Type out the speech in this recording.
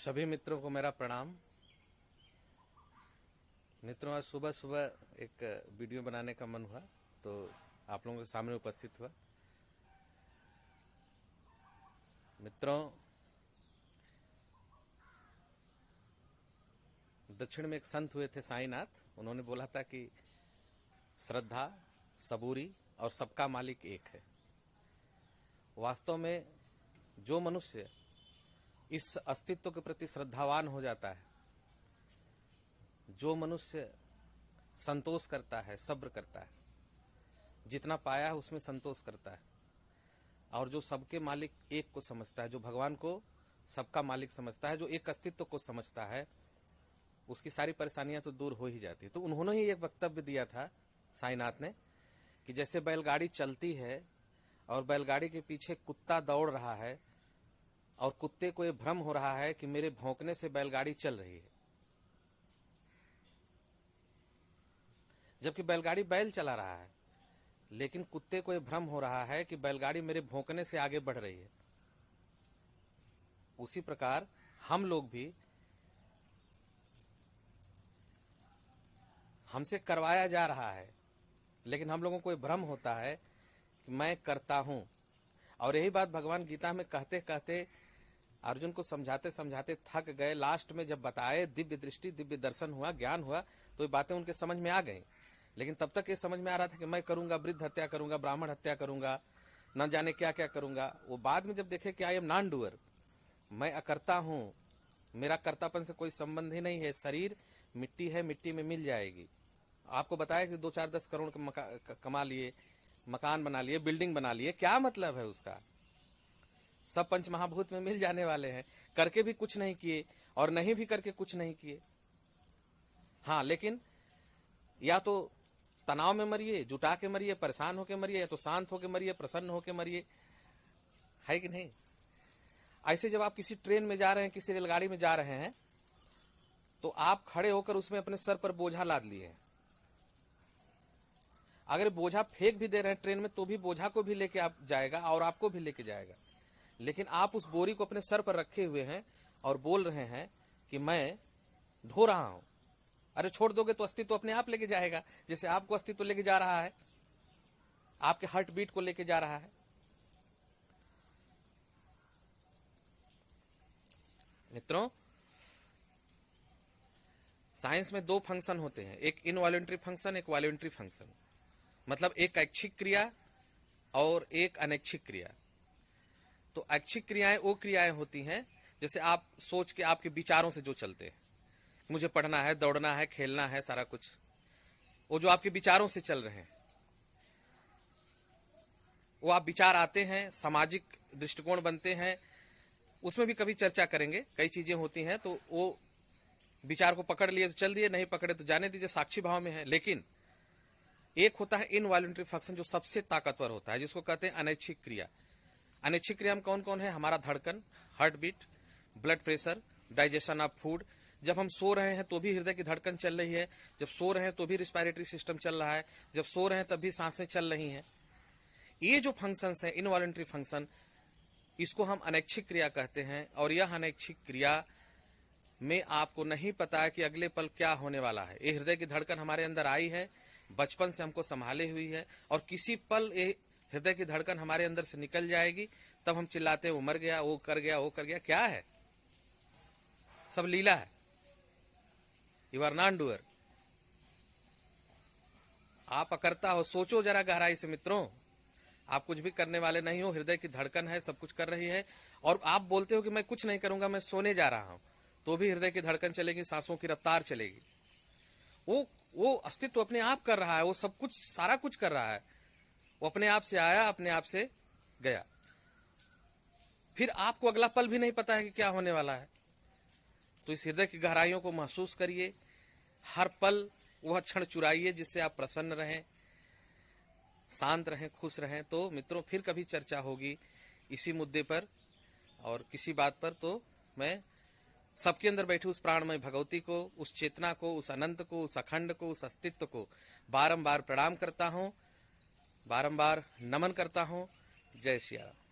सभी मित्रों को मेरा प्रणाम। मित्रों, आज सुबह सुबह एक वीडियो बनाने का मन हुआ तो आप लोगों के सामने उपस्थित हुआ। मित्रों, दक्षिण में एक संत हुए थे साईनाथ। उन्होंने बोला था कि श्रद्धा, सबूरी और सबका मालिक एक है। वास्तव में जो मनुष्य इस अस्तित्व के प्रति श्रद्धावान हो जाता है, जो मनुष्य संतोष करता है, सब्र करता है, जितना पाया है उसमें संतोष करता है, और जो सबके मालिक एक को समझता है, जो भगवान को सबका मालिक समझता है, जो एक अस्तित्व को समझता है, उसकी सारी परेशानियां तो दूर हो ही जाती। तो उन्होंने ही एक वक्तव्य दिया था साईनाथ ने कि जैसे बैलगाड़ी चलती है और बैलगाड़ी के पीछे कुत्ता दौड़ रहा है और कुत्ते को ये भ्रम हो रहा है कि मेरे भौंकने से बैलगाड़ी चल रही है, जबकि बैलगाड़ी बैल चला रहा है, लेकिन कुत्ते को ये भ्रम हो रहा है कि बैलगाड़ी मेरे भौंकने से आगे बढ़ रही है। उसी प्रकार हम लोग भी, हमसे करवाया जा रहा है, लेकिन हम लोगों को ये भ्रम होता है कि मैं करता हूं। और यही बात भगवान गीता में कहते कहते अर्जुन को समझाते समझाते थक गए। लास्ट में जब बताए, दिव्य दृष्टि, दिव्य दर्शन हुआ, ज्ञान हुआ, तो ये बातें उनके समझ में आ गई। लेकिन तब तक ये समझ में आ रहा था कि मैं करूंगा, वृद्ध हत्या करूंगा, ब्राह्मण हत्या करूंगा, न जाने क्या क्या करूंगा। वो बाद में जब देखे कि आई एम नॉन डूअर, मैं अकर्ता हूं, मेरा कर्तापन से कोई संबंध ही नहीं है, शरीर मिट्टी है, मिट्टी में मिल जाएगी। आपको बताया कि 2-4-10 करोड़ कमा लिए, मकान बना लिए, बिल्डिंग बना लिए, क्या मतलब है उसका? सब पंच महाभूत में मिल जाने वाले हैं। करके भी कुछ नहीं किए और नहीं भी करके कुछ नहीं किए। हाँ, लेकिन या तो तनाव में मरिए, जुटा के मरिए, परेशान होके मरिए, या तो शांत होके मरिए, प्रसन्न होके मरिए, है कि नहीं? ऐसे जब आप किसी ट्रेन में जा रहे हैं, किसी रेलगाड़ी में जा रहे हैं, तो आप खड़े होकर उसमें अपने सर पर बोझा लाद लिए हैं। अगर बोझा फेंक भी दे रहे हैं ट्रेन में, तो भी बोझा को भी लेके आप जाएगा और आपको भी लेके जाएगा। लेकिन आप उस बोरी को अपने सर पर रखे हुए हैं और बोल रहे हैं कि मैं ढो रहा हूं। अरे छोड़ दोगे तो अस्तित्व तो अपने आप लेके जाएगा, जैसे आपको अस्तित्व लेके जा रहा है, आपके हार्ट बीट को लेके जा रहा है। मित्रों, साइंस में 2 फंक्शन होते हैं, एक इनवॉलंटरी फंक्शन, एक वॉलंटरी फंक्शन। मतलब एक ऐच्छिक क्रिया और एक अनैच्छिक क्रिया। तो ऐच्छिक क्रियाएं वो क्रियाएं होती हैं जैसे आप सोच के, आपके विचारों से जो चलते हैं, मुझे पढ़ना है, दौड़ना है, खेलना है, सारा कुछ, वो जो आपके विचारों से चल रहे हैं, वो आप विचार आते हैं, सामाजिक दृष्टिकोण बनते हैं, उसमें भी कभी चर्चा करेंगे। कई चीजें होती हैं, तो वो विचार को पकड़ लिए तो चल दिए, नहीं पकड़े तो जाने दीजिए, साक्षी भाव में है। लेकिन एक होता है इनवॉलंटरी फंक्शन, जो सबसे ताकतवर होता है, जिसको कहते हैं अनैच्छिक क्रिया। अनैच्छिक क्रिया में कौन कौन है? हमारा धड़कन, heart beat, blood pressure, digestion of food. जब हम सो रहे हैं तो भी हृदय की धड़कन चल रही है, जब सो रहे हैं तो भी रिस्पायरेटरी सिस्टम चल रहा है, जब सो रहे हैं तब भी सांसें चल रही हैं। ये जो फंक्शंस हैं, इनवॉलंटरी फंक्शन, इसको हम अनैच्छिक क्रिया कहते हैं। और यह अनैच्छिक क्रिया में आपको नहीं पता है कि अगले पल क्या होने वाला है। ये हृदय की धड़कन हमारे अंदर आई है, बचपन से हमको संभाले हुई है, और किसी पल ये हृदय की धड़कन हमारे अंदर से निकल जाएगी, तब हम चिल्लाते हैं वो मर गया, वो कर गया, वो कर गया। क्या है? सब लीला है। You are non doer. आप अकर्ता हो। सोचो जरा गहराई से मित्रों, आप कुछ भी करने वाले नहीं हो। हृदय की धड़कन है, सब कुछ कर रही है, और आप बोलते हो कि मैं कुछ नहीं करूंगा, मैं सोने जा रहा हूं, तो भी हृदय की धड़कन चलेगी, सांसों की रफ्तार चलेगी। वो अस्तित्व अपने आप कर रहा है, वो सब कुछ, सारा कुछ कर रहा है। वो अपने आप से आया, अपने आप से गया। फिर आपको अगला पल भी नहीं पता है कि क्या होने वाला है। तो इस हृदय की गहराइयों को महसूस करिए, हर पल वह क्षण चुराइए जिससे आप प्रसन्न रहें, शांत रहें, खुश रहें। तो मित्रों, फिर कभी चर्चा होगी इसी मुद्दे पर और किसी बात पर। तो मैं सबके अंदर बैठी उस प्राणमय भगवती को, उस चेतना को, उस अनंत को, उस अखंड को, उस अस्तित्व को बारंबार प्रणाम करता हूं, बारंबार नमन करता हूं। जय श्री राम।